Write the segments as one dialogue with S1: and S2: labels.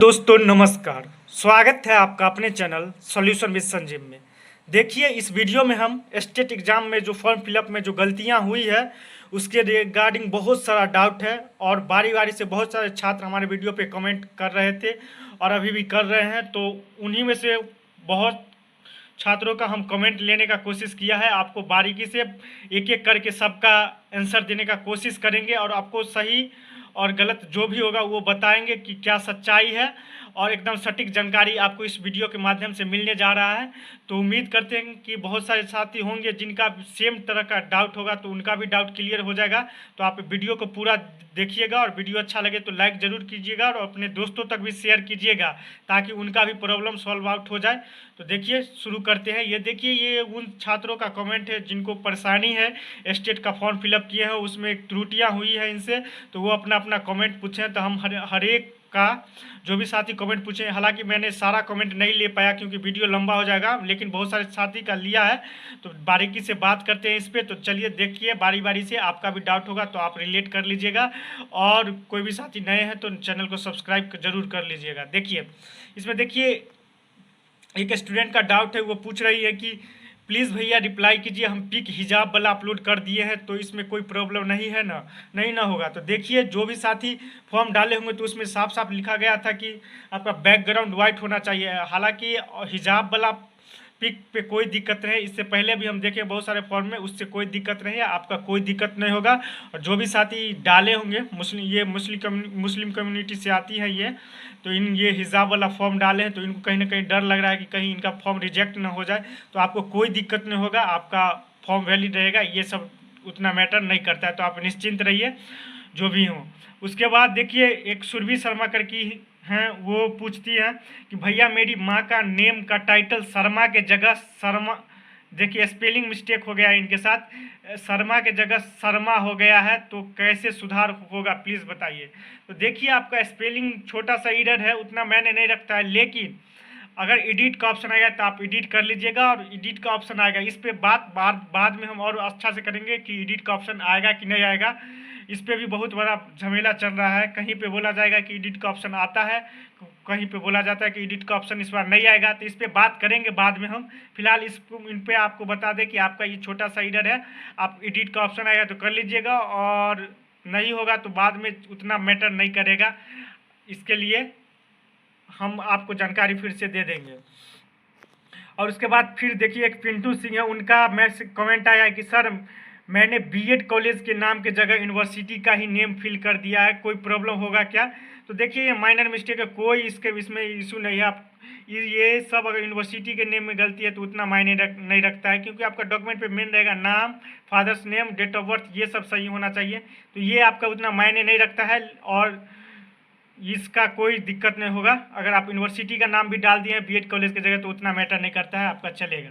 S1: दोस्तों नमस्कार, स्वागत है आपका अपने चैनल सॉल्यूशन विद संजीव में। देखिए इस वीडियो में हम स्टेट एग्ज़ाम में जो फॉर्म फिलअप में जो गलतियां हुई है उसके रिगार्डिंग बहुत सारा डाउट है और बारी बारी से बहुत सारे छात्र हमारे वीडियो पे कमेंट कर रहे थे और अभी भी कर रहे हैं। तो उन्हीं में से बहुत छात्रों का हम कमेंट लेने का कोशिश किया है। आपको बारीकी से एक एक करके सबका आंसर देने का कोशिश करेंगे और आपको सही और गलत जो भी होगा वो बताएंगे कि क्या सच्चाई है और एकदम सटीक जानकारी आपको इस वीडियो के माध्यम से मिलने जा रहा है। तो उम्मीद करते हैं कि बहुत सारे साथी होंगे जिनका सेम तरह का डाउट होगा तो उनका भी डाउट क्लियर हो जाएगा। तो आप वीडियो को पूरा देखिएगा और वीडियो अच्छा लगे तो लाइक ज़रूर कीजिएगा और अपने दोस्तों तक भी शेयर कीजिएगा ताकि उनका भी प्रॉब्लम सॉल्व आउट हो जाए। तो देखिए शुरू करते हैं। ये देखिए ये उन छात्रों का कमेंट है जिनको परेशानी है, स्टेट का फॉर्म फिलअप किए हैं उसमें त्रुटियां हुई है इनसे, तो वो अपना अपना कमेंट पूछें। तो हम हर एक का जो भी साथी कमेंट पूछे, हालांकि मैंने सारा कमेंट नहीं ले पाया क्योंकि वीडियो लंबा हो जाएगा, लेकिन बहुत सारे साथी का लिया है तो बारीकी से बात करते हैं इस पर। तो चलिए देखिए बारी बारी से, आपका भी डाउट होगा तो आप रिलेट कर लीजिएगा और कोई भी साथी नए हैं तो चैनल को सब्सक्राइब जरूर कर लीजिएगा। देखिए इसमें देखिए एक स्टूडेंट का डाउट है, वो पूछ रही है कि प्लीज़ भैया रिप्लाई कीजिए, हम पिक हिजाब वाला अपलोड कर दिए हैं तो इसमें कोई प्रॉब्लम नहीं है ना? नहीं ना होगा। तो देखिए जो भी साथी फॉर्म डाले होंगे तो उसमें साफ साफ लिखा गया था कि आपका बैकग्राउंड वाइट होना चाहिए। हालांकि हिजाब वाला पिक पे कोई दिक्कत नहीं, इससे पहले भी हम देखें बहुत सारे फॉर्म में, उससे कोई दिक्कत नहीं है, आपका कोई दिक्कत नहीं होगा। और जो भी साथी डाले होंगे मुस्लिम कम्युनिटी से आती है ये, तो ये हिजाब वाला फॉर्म डाले हैं तो इनको कहीं ना कहीं डर लग रहा है कि कहीं इनका फॉर्म रिजेक्ट ना हो जाए। तो आपको कोई दिक्कत नहीं होगा, आपका फॉर्म वैलिड रहेगा, ये सब उतना मैटर नहीं करता है। तो आप निश्चिंत रहिए जो भी हो। उसके बाद देखिए एक सुरभि शर्मा करके हैं, वो पूछती हैं कि भैया मेरी माँ का नेम का टाइटल शर्मा के जगह शर्मा, देखिए स्पेलिंग मिस्टेक हो गया है इनके साथ, शर्मा के जगह शर्मा हो गया है, तो कैसे सुधार होगा प्लीज़ बताइए। तो देखिए आपका स्पेलिंग छोटा सा एरर है, उतना मैंने नहीं रखता है, लेकिन अगर एडिट का ऑप्शन आएगा तो आप एडिट कर लीजिएगा और एडिट का ऑप्शन आएगा इस पर बाद में हम और अच्छा से करेंगे कि एडिट का ऑप्शन आएगा कि नहीं आएगा। इस पर भी बहुत बड़ा झमेला चल रहा है, कहीं पे बोला जाएगा कि एडिट का ऑप्शन आता है, कहीं पे बोला जाता है कि एडिट का ऑप्शन इस बार नहीं आएगा। तो इस पर बात करेंगे बाद में हम, फिलहाल इन पे आपको बता दें कि आपका ये छोटा सा एरर है, आप एडिट का ऑप्शन आएगा तो कर लीजिएगा और नहीं होगा तो बाद में उतना मैटर नहीं करेगा। इसके लिए हम आपको जानकारी फिर से दे देंगे। और उसके बाद फिर देखिए एक पिंटू सिंह है, उनका मैसेज कमेंट आया है कि सर मैंने बीएड कॉलेज के नाम के जगह यूनिवर्सिटी का ही नेम फिल कर दिया है, कोई प्रॉब्लम होगा क्या? तो देखिए ये माइनर मिस्टेक है, कोई इसमें इशू नहीं है। आप ये सब अगर यूनिवर्सिटी के नेम में गलती है तो उतना मायने नहीं रखता है, क्योंकि आपका डॉक्यूमेंट पे मेन रहेगा नाम, father's name, date of birth, ये सब सही होना चाहिए। तो ये आपका उतना मायने नहीं रखता है और इसका कोई दिक्कत नहीं होगा। अगर आप यूनिवर्सिटी का नाम भी डाल दिए हैं बीएड कॉलेज की जगह तो उतना मैटर नहीं करता है, आपका चलेगा।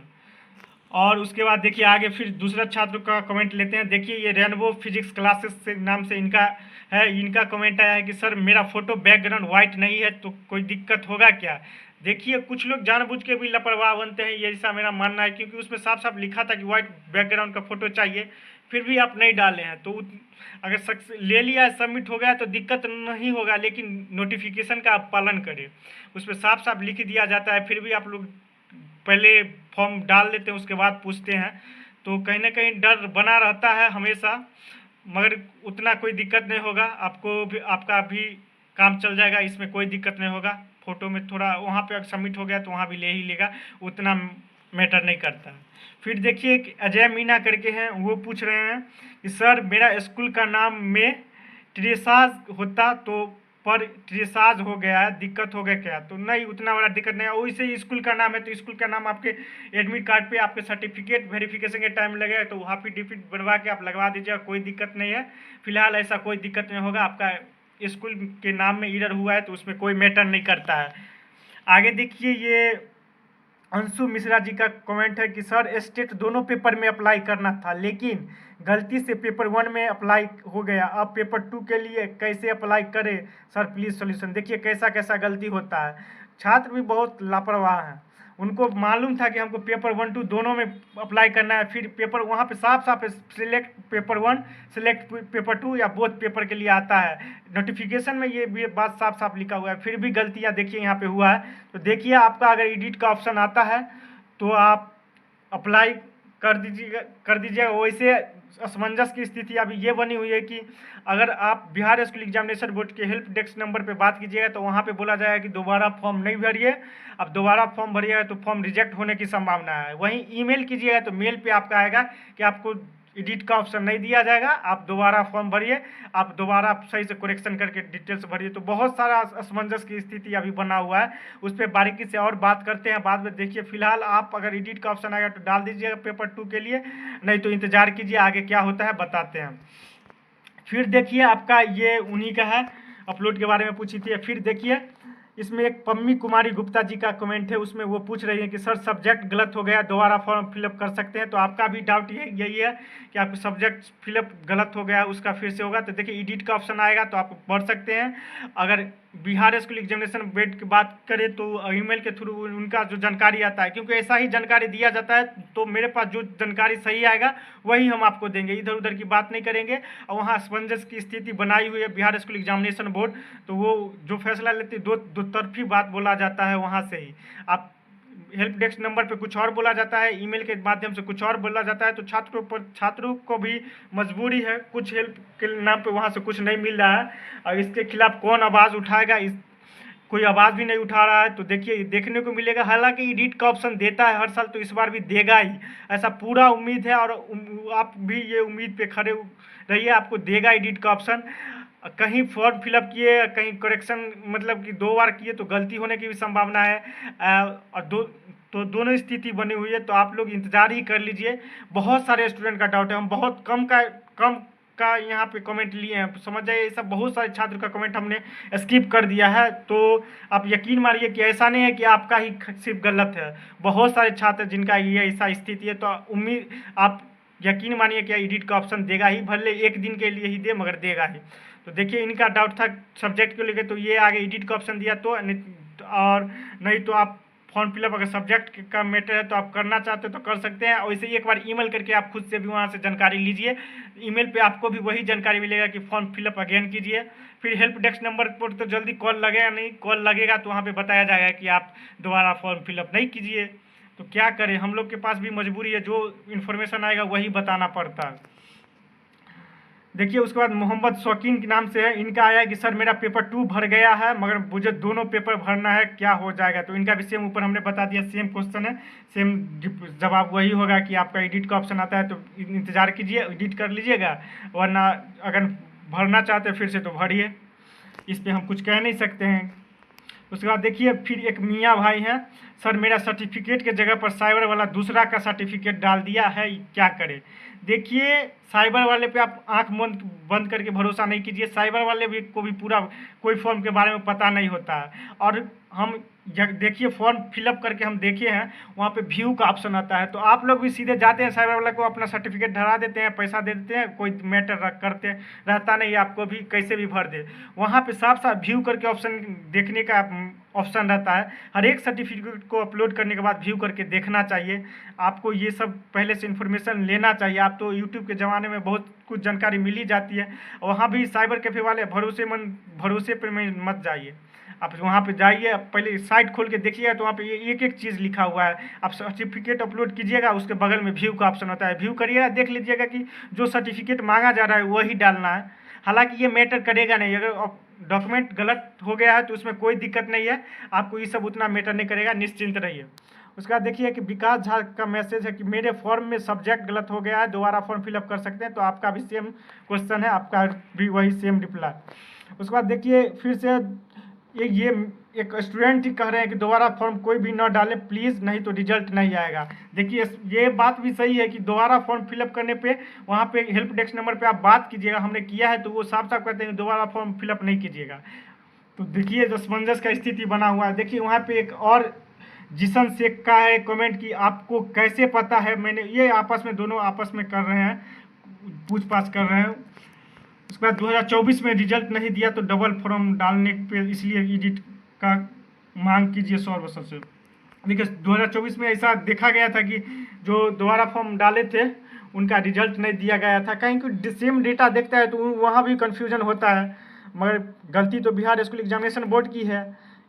S1: और उसके बाद देखिए आगे फिर दूसरा छात्र का कमेंट लेते हैं। देखिए ये रेनबो फिजिक्स क्लासेस से नाम से इनका है, इनका कमेंट आया है कि सर मेरा फोटो बैकग्राउंड वाइट नहीं है तो कोई दिक्कत होगा क्या? देखिए कुछ लोग जानबूझ के भी लापरवाह बनते हैं, ये ऐसा मेरा मानना है, क्योंकि उसमें साफ साफ लिखा था कि वाइट बैकग्राउंड का फोटो चाहिए, फिर भी आप नहीं डाले हैं। तो अगर ले लिया है, सबमिट हो गया तो दिक्कत नहीं होगा, लेकिन नोटिफिकेशन का आप पालन करें, उसमें साफ साफ लिख दिया जाता है, फिर भी आप लोग पहले फॉर्म डाल देते हैं उसके बाद पूछते हैं, तो कहीं ना कहीं डर बना रहता है हमेशा। मगर उतना कोई दिक्कत नहीं होगा, आपको भी आपका भी काम चल जाएगा, इसमें कोई दिक्कत नहीं होगा। फ़ोटो में थोड़ा वहाँ पे अगर सबमिट हो गया तो वहाँ भी ले ही लेगा, उतना मैटर नहीं करता। फिर देखिए एक अजय मीना करके हैं, वो पूछ रहे हैं कि सर मेरा स्कूल का नाम में ट्रेसाज होता तो पर ट्रेसाज हो गया है, दिक्कत हो गया क्या? तो नहीं, उतना बड़ा दिक्कत नहीं है। वैसे ही स्कूल का नाम है तो स्कूल का नाम आपके एडमिट कार्ड पे आपके सर्टिफिकेट वेरिफिकेशन के टाइम लगेगा तो वहाँ पे डिफिट बनवा के आप लगवा दीजिएगा, कोई दिक्कत नहीं है। फिलहाल ऐसा कोई दिक्कत नहीं होगा, आपका स्कूल के नाम में एरर हुआ है तो उसमें कोई मैटर नहीं करता है। आगे देखिए ये अंशु मिश्रा जी का कमेंट है कि सर स्टेट दोनों पेपर में अप्लाई करना था, लेकिन गलती से पेपर 1 में अप्लाई हो गया, अब पेपर 2 के लिए कैसे अप्लाई करें सर प्लीज़ सोल्यूशन। देखिए कैसा कैसा गलती होता है, छात्र भी बहुत लापरवाह हैं, उनको मालूम था कि हमको पेपर 1 2 दोनों में अप्लाई करना है। फिर पेपर वहाँ पे साफ साफ सिलेक्ट पेपर 1 सिलेक्ट पेपर 2 या बोथ पेपर के लिए आता है, नोटिफिकेशन में ये बात साफ साफ लिखा हुआ है। फिर भी गलतियाँ देखिए यहाँ पे हुआ है। तो देखिए आपका अगर एडिट का ऑप्शन आता है तो आप अप्लाई कर दीजिएगा। वैसे असमंजस की स्थिति अभी ये बनी हुई है कि अगर आप बिहार स्कूल एग्जामिनेशन बोर्ड के हेल्प डेस्क नंबर पे बात कीजिएगा तो वहाँ पे बोला जाएगा कि दोबारा फॉर्म नहीं भरिए, अब दोबारा फॉर्म भरिएगा तो फॉर्म रिजेक्ट होने की संभावना है। वहीं ईमेल कीजिएगा तो मेल पे आपका आएगा कि आपको एडिट का ऑप्शन नहीं दिया जाएगा, आप दोबारा फॉर्म भरिए, आप दोबारा सही से करेक्शन करके डिटेल्स भरिए। तो बहुत सारा असमंजस की स्थिति अभी बना हुआ है, उस पर बारीकी से और बात करते हैं बाद में। देखिए फिलहाल आप अगर एडिट का ऑप्शन आएगा तो डाल दीजिएगा पेपर 2 के लिए, नहीं तो इंतजार कीजिए आगे क्या होता है बताते हैं। फिर देखिए आपका ये उन्हीं का है, अपलोड के बारे में पूछी थी। फिर देखिए इसमें एक पम्मी कुमारी गुप्ता जी का कमेंट है, उसमें वो पूछ रही है कि सर सब्जेक्ट गलत हो गया, दोबारा फॉर्म फिलअप कर सकते हैं। तो आपका भी डाउट यही है कि आपको सब्जेक्ट फिलअप गलत हो गया, उसका फिर से होगा। तो देखिए एडिट का ऑप्शन आएगा तो आप पढ़ सकते हैं। अगर बिहार स्कूल एग्जामिनेशन बोर्ड की बात करें तो ईमेल के थ्रू उनका जो जानकारी आता है, क्योंकि ऐसा ही जानकारी दिया जाता है, तो मेरे पास जो जानकारी सही आएगा वही हम आपको देंगे, इधर उधर की बात नहीं करेंगे। और वहाँ असमंजस की स्थिति बनाई हुई है बिहार स्कूल एग्जामिनेशन बोर्ड, तो वो जो फैसला लेती है दो तरफी बात बोला जाता है। वहाँ से ही आप हेल्प डेस्क नंबर पे कुछ और बोला जाता है, ईमेल के माध्यम से कुछ और बोला जाता है। तो छात्रों को भी मजबूरी है, कुछ हेल्प के नाम पे वहाँ से कुछ नहीं मिल रहा है, और इसके खिलाफ कौन आवाज़ उठाएगा, कोई आवाज़ भी नहीं उठा रहा है। तो देखिए देखने को मिलेगा, हालांकि एडिट का ऑप्शन देता है हर साल, तो इस बार भी देगा ही, ऐसा पूरा उम्मीद है। और आप भी ये उम्मीद पे खड़े रहिए, आपको देगा एडिट का ऑप्शन। कहीं फॉर्म फिलअप किए, कहीं करेक्शन मतलब कि 2 बार किए तो गलती होने की भी संभावना है, और दोनों स्थिति बनी हुई है। तो आप लोग इंतज़ार ही कर लीजिए। बहुत सारे स्टूडेंट का डाउट है, हम बहुत कम का यहाँ पे कमेंट लिए हैं, समझ जाइए। ये सब बहुत सारे छात्र का कमेंट हमने स्किप कर दिया है। तो आप यकीन मानिए कि ऐसा नहीं है कि आपका ही सिर्फ गलत है, बहुत सारे छात्र जिनका ये ऐसा स्थिति है। तो उम्मीद आप यकीन मानिए कि एडिट का ऑप्शन देगा ही, भले एक दिन के लिए ही दे मगर देगा ही। तो देखिए इनका डाउट था सब्जेक्ट को लेकर, तो ये आगे एडिट का ऑप्शन दिया। तो और नहीं तो आप फॉर्म फिलअप अगर सब्जेक्ट का मैटर है तो आप करना चाहते हो तो कर सकते हैं। और वैसे ही एक बार ईमेल करके आप खुद से भी वहाँ से जानकारी लीजिए, ईमेल पे आपको भी वही जानकारी मिलेगा कि फॉर्म फिलअप अगेन कीजिए। फिर हेल्प डेस्क नंबर पर तो जल्दी कॉल लगेगा नहीं, कॉल लगेगा तो वहाँ पे बताया जाएगा कि आप दोबारा फॉर्म फिलअप नहीं कीजिए। तो क्या करें, हम लोग के पास भी मजबूरी है, जो इन्फॉर्मेशन आएगा वही बताना पड़ता है। देखिए उसके बाद मोहम्मद शौकीन के नाम से है, इनका आया कि सर मेरा पेपर 2 भर गया है मगर मुझे दोनों पेपर भरना है, क्या हो जाएगा। तो इनका भी सेम ऊपर हमने बता दिया, सेम क्वेश्चन है, सेम जवाब वही होगा कि आपका एडिट का ऑप्शन आता है तो इंतज़ार कीजिए, एडिट कर लीजिएगा, वरना अगर भरना चाहते फिर से तो भरिए, इस पर हम कुछ कह नहीं सकते हैं। उसके बाद देखिए फिर एक मियाँ भाई हैं, सर मेरा सर्टिफिकेट के जगह पर साइबर वाला दूसरा का सर्टिफिकेट डाल दिया है, क्या करें। देखिए साइबर वाले पे आप आंख बंद करके भरोसा नहीं कीजिए, साइबर वाले भी को भी पूरा कोई फॉर्म के बारे में पता नहीं होता है। और हम देखिए फॉर्म फिलअप करके हम देखे हैं, वहाँ पे व्यू का ऑप्शन आता है, तो आप लोग भी सीधे जाते हैं साइबर वाला को अपना सर्टिफिकेट धरा देते हैं, पैसा दे देते हैं, कोई मैटर करते रहता नहीं, आपको भी कैसे भी भर दे। वहाँ पे साफ साफ व्यू करके ऑप्शन देखने का ऑप्शन रहता है, हर एक सर्टिफिकेट को अपलोड करने के बाद व्यू करके देखना चाहिए। आपको ये सब पहले से इन्फॉर्मेशन लेना चाहिए। आप तो यूट्यूब के ज़माने में बहुत कुछ जानकारी मिल ही जाती है, वहाँ भी साइबर कैफे वाले भरोसे पे मत जाइए। आप वहाँ पे जाइए, पहले साइट खोल के देखिएगा तो वहाँ पे एक एक चीज़ लिखा हुआ है। आप सर्टिफिकेट अपलोड कीजिएगा, उसके बगल में व्यू का ऑप्शन होता है, व्यू करिएगा, देख लीजिएगा कि जो सर्टिफिकेट मांगा जा रहा है वही डालना है। हालांकि ये मैटर करेगा नहीं, अगर डॉक्यूमेंट गलत हो गया है तो उसमें कोई दिक्कत नहीं है, आपको ये सब उतना मैटर नहीं करेगा, निश्चिंत रहिए। उसके बाद देखिए कि विकास झा का मैसेज है कि मेरे फॉर्म में सब्जेक्ट गलत हो गया है, दोबारा फॉर्म फिलअप कर सकते हैं। तो आपका भी सेम क्वेश्चन है, आपका भी वही सेम रिप्लाई। उसके बाद देखिए फिर से ये एक स्टूडेंट ही कह रहे हैं कि दोबारा फॉर्म कोई भी ना डाले प्लीज़, नहीं तो रिजल्ट नहीं आएगा। देखिए ये बात भी सही है कि दोबारा फॉर्म फिलअप करने पे वहाँ पे हेल्प डेस्क नंबर पे आप बात कीजिएगा, हमने किया है तो वो साफ साफ कहते हैं दोबारा फॉर्म फिलअप नहीं कीजिएगा। तो देखिए असमंजस का स्थिति बना हुआ है। देखिए वहाँ पे एक और जिसन शेख का है कमेंट कि आपको कैसे पता है, मैंने ये आपस में दोनों आपस में कर रहे हैं, पूछताछ कर रहे हैं। उसके बाद 2024 में रिजल्ट नहीं दिया तो डबल फॉर्म डालने पे इसलिए एडिट का मांग कीजिए 100% से। देखिए 2024 में ऐसा देखा गया था कि जो दोबारा फॉर्म डाले थे उनका रिजल्ट नहीं दिया गया था, कहीं कि सेम डेटा देखता है तो वहाँ भी कन्फ्यूजन होता है। मगर गलती तो बिहार स्कूल एग्जामिनेशन बोर्ड की है।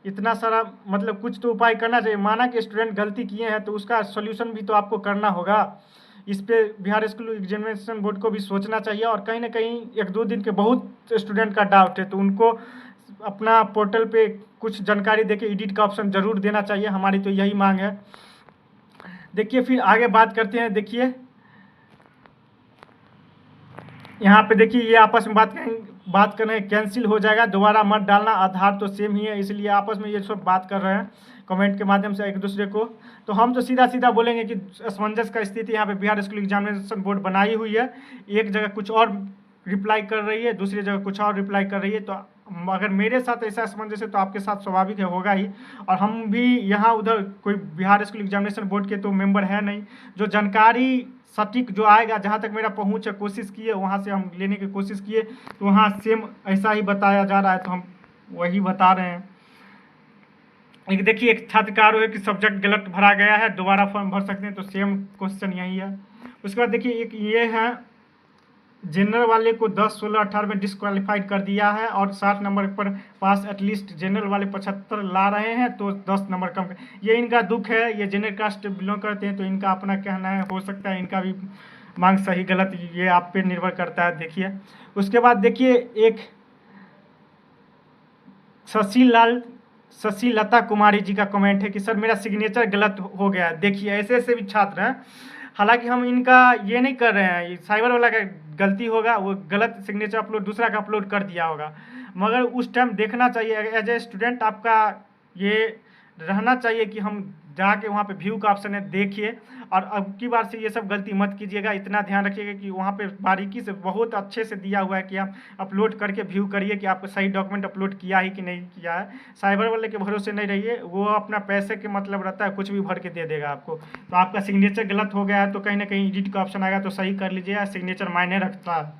S1: इतना सारा मतलब कुछ तो उपाय करना चाहिए। माना कि स्टूडेंट गलती किए हैं तो उसका सोल्यूशन भी तो आपको करना होगा। इस पे बिहार स्कूल एग्जामिनेशन बोर्ड को भी सोचना चाहिए। और कहीं ना कहीं 1-2 दिन के बहुत स्टूडेंट का डाउट है तो उनको अपना पोर्टल पे कुछ जानकारी देके एडिट का ऑप्शन ज़रूर देना चाहिए। हमारी तो यही मांग है। देखिए फिर आगे बात करते हैं। देखिए यहाँ पे देखिए ये आपस में बात कर रहे हैं, कैंसिल हो जाएगा, दोबारा मत डालना, आधार तो सेम ही है, इसलिए आपस में ये सब बात कर रहे हैं कमेंट के माध्यम से एक दूसरे को। तो हम तो सीधा सीधा बोलेंगे कि असमंजस का स्थिति यहाँ पे बिहार स्कूल एग्जामिनेशन बोर्ड बनाई हुई है। एक जगह कुछ और रिप्लाई कर रही है, दूसरी जगह कुछ और रिप्लाई कर रही है। तो अगर मेरे साथ ऐसा असमंजस है तो आपके साथ स्वाभाविक है, होगा ही। और हम भी यहाँ उधर कोई बिहार स्कूल एग्जामिनेशन बोर्ड के तो मेंबर है नहीं। जो जानकारी सटीक जो आएगा, जहाँ तक मेरा पहुँच है, कोशिश किए वहाँ से हम लेने की कोशिश किए तो वहाँ सेम ऐसा ही बताया जा रहा है तो हम वही बता रहे हैं। एक देखिए एक छात्र का आरोप है कि सब्जेक्ट गलत भरा गया है, दोबारा फॉर्म भर सकते हैं, तो सेम क्वेश्चन यही है। उसके बाद देखिए एक ये है, जनरल वाले को 10, 16, 18 में डिस्क्वालीफाइड कर दिया है और 60 नंबर पर पास एटलीस्ट जनरल वाले 75 ला रहे हैं तो 10 नंबर कम ये इनका दुख है। ये जनरल कास्ट बिलोंग करते हैं तो इनका अपना कहना है, हो सकता है इनका भी मांग सही गलत ये आप पे निर्भर करता है। देखिए उसके बाद देखिए एक शशिलता कुमारी जी का कमेंट है कि सर मेरा सिग्नेचर गलत हो गया है। देखिए ऐसे ऐसे भी छात्र हैं, हालांकि हम इनका ये नहीं कर रहे हैं, ये साइबर वाला का गलती होगा, वो गलत सिग्नेचर अपलोड दूसरा का अपलोड कर दिया होगा। मगर उस टाइम देखना चाहिए, एज ए स्टूडेंट आपका ये रहना चाहिए कि हम जाके वहाँ पे व्यू का ऑप्शन है, देखिए। और अब की बार से ये सब गलती मत कीजिएगा, इतना ध्यान रखिएगा कि वहाँ पे बारीकी से बहुत अच्छे से दिया हुआ है कि आप अपलोड करके व्यू करिए कि आपको सही डॉक्यूमेंट अपलोड किया ही कि नहीं किया है। साइबर वाले के भरोसे नहीं रहिए, वो अपना पैसे के मतलब रहता है, कुछ भी भर के दे देगा आपको। तो आपका सिग्नेचर गलत हो गया है तो कहीं ना कहीं एडिट का ऑप्शन आएगा तो सही कर लीजिएगा, सिग्नेचर मायने रखता है।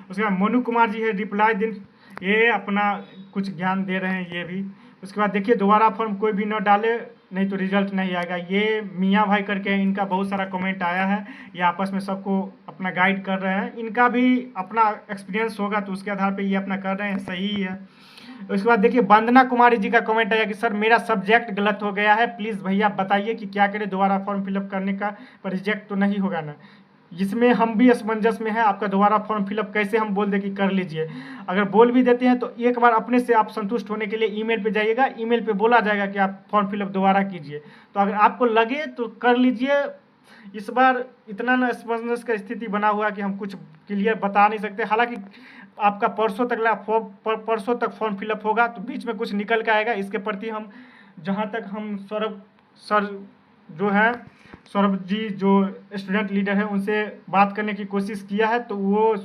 S1: उसके बाद मोनू कुमार जी है, रिप्लाई दिन ये अपना कुछ ज्ञान दे रहे हैं ये भी। उसके बाद देखिए दोबारा फॉर्म कोई भी न डाले, नहीं तो रिजल्ट नहीं आएगा। ये मियाँ भाई करके इनका बहुत सारा कमेंट आया है, ये आपस में सबको अपना गाइड कर रहे हैं। इनका भी अपना एक्सपीरियंस होगा तो उसके आधार पे ये अपना कर रहे हैं, सही है। उसके बाद देखिए वंदना कुमारी जी का कमेंट आया कि सर मेरा सब्जेक्ट गलत हो गया है, प्लीज़ भैया बताइए कि क्या करें, दोबारा फॉर्म फिलअप करने का, पर रिजेक्ट तो नहीं होगा ना। जिसमें हम भी असमंजस में है, आपका दोबारा फॉर्म फिलअप कैसे हम बोल दें कि कर लीजिए। अगर बोल भी देते हैं तो एक बार अपने से आप संतुष्ट होने के लिए ईमेल पे जाइएगा, ईमेल पे बोला जाएगा कि आप फॉर्म फिलअप दोबारा कीजिए। तो अगर आपको लगे तो कर लीजिए। इस बार इतना ना असमंजस का स्थिति बना हुआ कि हम कुछ क्लियर बता नहीं सकते। हालांकि आपका परसों तक फॉर्म फिलअप होगा तो बीच में कुछ निकल के आएगा। इसके प्रति हम जहाँ तक हम सौरभ सर जो है, सौरभ जी जो स्टूडेंट लीडर है, उनसे बात करने की कोशिश किया है तो वो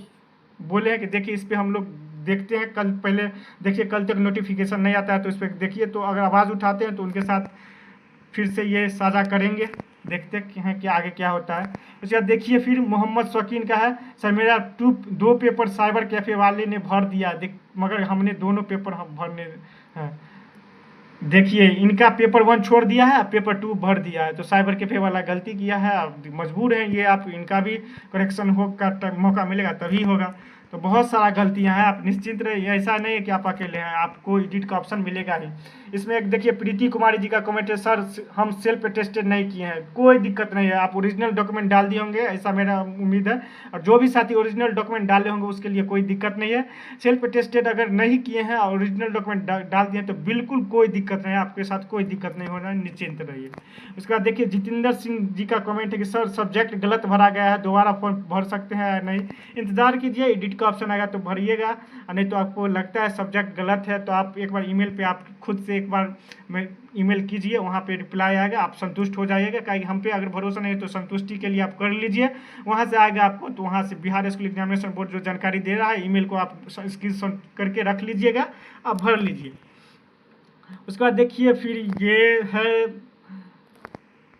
S1: बोले हैं कि देखिए इस पर हम लोग देखते हैं, कल पहले देखिए, कल तक नोटिफिकेशन नहीं आता है तो इस पर देखिए, तो अगर आवाज़ उठाते हैं तो उनके साथ फिर से ये साझा करेंगे, देखते हैं कि आगे क्या होता है। उसके बाद देखिए फिर मोहम्मद शौकीन का है, सर मेरा 2 पेपर साइबर कैफ़े वाले ने भर दिया, मगर हमने दोनों पेपर हम भरने हैं। देखिए इनका पेपर 1 छोड़ दिया है, पेपर 2 भर दिया है, तो साइबर कैफे वाला गलती किया है, अब मजबूर हैं ये, आप इनका भी करेक्शन हो का मौका मिलेगा तभी होगा। तो बहुत सारा गलतियां हैं, आप निश्चिंत रहिए, ऐसा नहीं है कि आप अकेले हैं, आपको एडिट का ऑप्शन मिलेगा ही। इसमें एक देखिए प्रीति कुमारी जी का कमेंट है, सर हम सेल्फ अटेस्टेड नहीं किए हैं, कोई दिक्कत नहीं है, आप ओरिजिनल डॉक्यूमेंट डाल दिए होंगे, ऐसा मेरा उम्मीद है। और जो भी साथी ओरिजिनल डॉक्यूमेंट डाले होंगे उसके लिए कोई दिक्कत नहीं है। सेल्फ अटेस्टेड अगर नहीं किए हैं और ओरिजिनल डॉक्यूमेंट डाल दिए तो बिल्कुल कोई दिक्कत नहीं है, आपके साथ कोई दिक्कत नहीं होना, निश्चिंत रहिए। उसके बाद देखिए जितेंद्र सिंह जी का कमेंट है कि सर सब्जेक्ट गलत भरा गया है, दोबारा फॉर्म भर सकते हैं या नहीं, इंतजार कीजिए, एडिट का ऑप्शन आएगा तो भरिएगा, नहीं तो आपको लगता है सब्जेक्ट गलत है तो आप एक बार ईमेल पे आप खुद से एक बार ईमेल कीजिए, वहाँ पे रिप्लाई आएगा, आप संतुष्ट हो जाइएगा। क्योंकि हम पे अगर भरोसा नहीं है तो संतुष्टि के लिए आप कर लीजिए, वहाँ से आएगा आपको, तो वहाँ से बिहार स्कूल एग्जामिनेशन बोर्ड जो जानकारी दे रहा है, ईमेल को आप स्क्रीनशॉट करके रख लीजिएगा, आप भर लीजिए। उसके बाद देखिए फिर ये है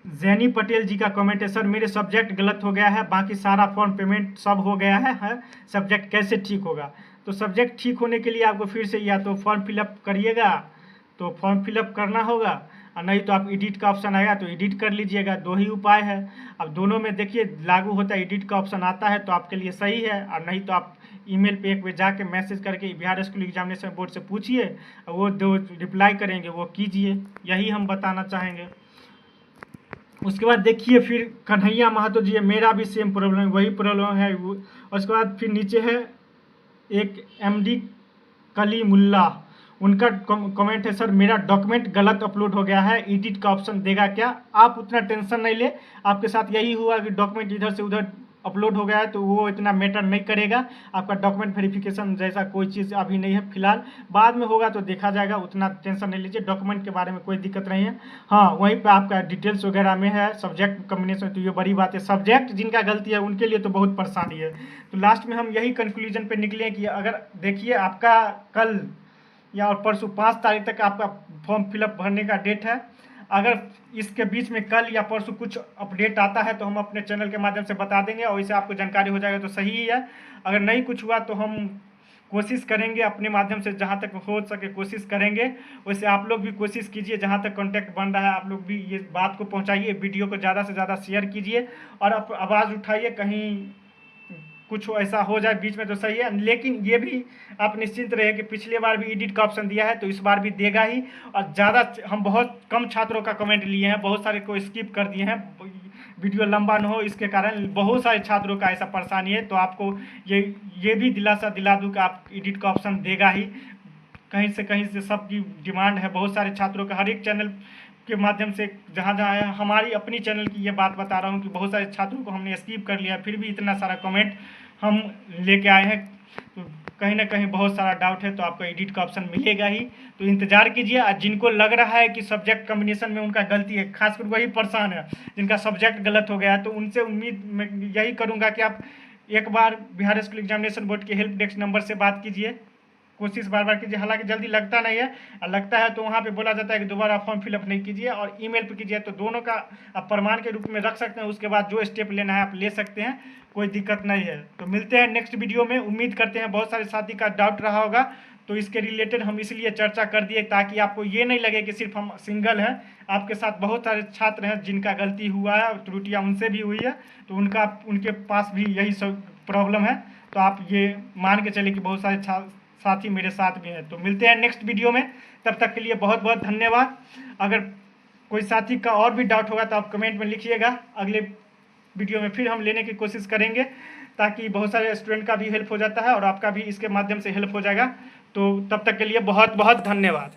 S1: जैनी पटेल जी का कमेंट है, सर मेरे सब्जेक्ट गलत हो गया है, बाकी सारा फॉर्म पेमेंट सब हो गया है, सब्जेक्ट कैसे ठीक होगा। तो सब्जेक्ट ठीक होने के लिए आपको फिर से या तो फॉर्म फिलअप करिएगा, तो फॉर्म फिलअप करना होगा, और नहीं तो आप एडिट का ऑप्शन आएगा तो एडिट कर लीजिएगा। दो ही उपाय है। अब दोनों में देखिए लागू होता है, एडिट का ऑप्शन आता है तो आपके लिए सही है, और नहीं तो आप ईमेल पे एक बार जाके मैसेज करके बिहार स्कूल एग्जामिनेशन बोर्ड से पूछिए, और वो दो रिप्लाई करेंगे वो कीजिए, यही हम बताना चाहेंगे। उसके बाद देखिए फिर कन्हैया महतो जी है, मेरा भी सेम प्रॉब्लम वही प्रॉब्लम है। उसके बाद फिर नीचे है एक एमडी कलीमुल्ला, उनका कमेंट है, सर मेरा डॉक्यूमेंट गलत अपलोड हो गया है, एडिट का ऑप्शन देगा क्या? आप उतना टेंशन नहीं ले, आपके साथ यही हुआ कि डॉक्यूमेंट इधर से उधर अपलोड हो गया है, तो वो इतना मैटर नहीं करेगा। आपका डॉक्यूमेंट वेरिफिकेशन जैसा कोई चीज़ अभी नहीं है फिलहाल, बाद में होगा तो देखा जाएगा, उतना टेंशन नहीं लीजिए। डॉक्यूमेंट के बारे में कोई दिक्कत नहीं है। हाँ, वहीं पे आपका डिटेल्स वगैरह में है, सब्जेक्ट कम्बिनेशन, तो ये बड़ी बात है। सब्जेक्ट जिनका गलती है उनके लिए तो बहुत परेशानी है। तो लास्ट में हम यही कंक्लूजन पे निकले कि अगर देखिए आपका कल या और परसों 5 तारीख तक आपका फॉर्म फिलअप भरने का डेट है। अगर इसके बीच में कल या परसों कुछ अपडेट आता है तो हम अपने चैनल के माध्यम से बता देंगे, और इससे आपको जानकारी हो जाएगा तो सही ही है। अगर नहीं कुछ हुआ तो हम कोशिश करेंगे अपने माध्यम से, जहाँ तक हो सके कोशिश करेंगे। वैसे आप लोग भी कोशिश कीजिए, जहाँ तक कांटेक्ट बन रहा है आप लोग भी ये बात को पहुँचाइए, वीडियो को ज़्यादा से ज़्यादा शेयर कीजिए, और आवाज़ उठाइए, कहीं कुछ ऐसा हो जाए बीच में तो सही है। लेकिन ये भी आप निश्चिंत रहे कि पिछले बार भी एडिट का ऑप्शन दिया है तो इस बार भी देगा ही। और ज़्यादा हम बहुत कम छात्रों का कमेंट लिए हैं, बहुत सारे को स्किप कर दिए हैं, वीडियो लंबा न हो इसके कारण बहुत सारे छात्रों का ऐसा परेशानी है। तो आपको ये भी दिलासा दिला दूँ कि आप एडिट का ऑप्शन देगा ही। कहीं से सबकी डिमांड है, बहुत सारे छात्रों का, हर एक चैनल के माध्यम से जहाँ जहाँ है, हमारी अपनी चैनल की ये बात बता रहा हूँ कि बहुत सारे छात्रों को हमने स्किप कर लिया, फिर भी इतना सारा कमेंट हम लेके आए हैं। तो कहीं ना कहीं बहुत सारा डाउट है, तो आपको एडिट का ऑप्शन मिलेगा ही, तो इंतजार कीजिए। और जिनको लग रहा है कि सब्जेक्ट कम्बिनेशन में उनका गलती है, खासकर वही परेशान है जिनका सब्जेक्ट गलत हो गया है, तो उनसे उम्मीद मैं यही करूँगा कि आप एक बार बिहार स्कूल एग्जामिनेशन बोर्ड के हेल्प डेस्क नंबर से बात कीजिए, कोशिश बार बार कीजिए। हालांकि जल्दी लगता नहीं है, और लगता है तो वहाँ पे बोला जाता है कि दोबारा फॉर्म फिलअप नहीं कीजिए, और ईमेल पे कीजिए। तो दोनों का आप प्रमाण के रूप में रख सकते हैं, उसके बाद जो स्टेप लेना है आप ले सकते हैं, कोई दिक्कत नहीं है। तो मिलते हैं नेक्स्ट वीडियो में। उम्मीद करते हैं बहुत सारे साथी का डाउट रहा होगा, तो इसके रिलेटेड हम इसलिए चर्चा कर दिए ताकि आपको ये नहीं लगे कि सिर्फ हम सिंगल हैं, आपके साथ बहुत सारे छात्र हैं जिनका गलती हुआ है, त्रुटियाँ उनसे भी हुई है, तो उनके पास भी यही सब प्रॉब्लम है। तो आप ये मान के चले कि बहुत सारे साथी मेरे साथ भी हैं। तो मिलते हैं नेक्स्ट वीडियो में, तब तक के लिए बहुत बहुत धन्यवाद। अगर कोई साथी का और भी डाउट होगा तो आप कमेंट में लिखिएगा, अगले वीडियो में फिर हम लेने की कोशिश करेंगे, ताकि बहुत सारे स्टूडेंट का भी हेल्प हो जाता है और आपका भी इसके माध्यम से हेल्प हो जाएगा। तो तब तक के लिए बहुत बहुत धन्यवाद।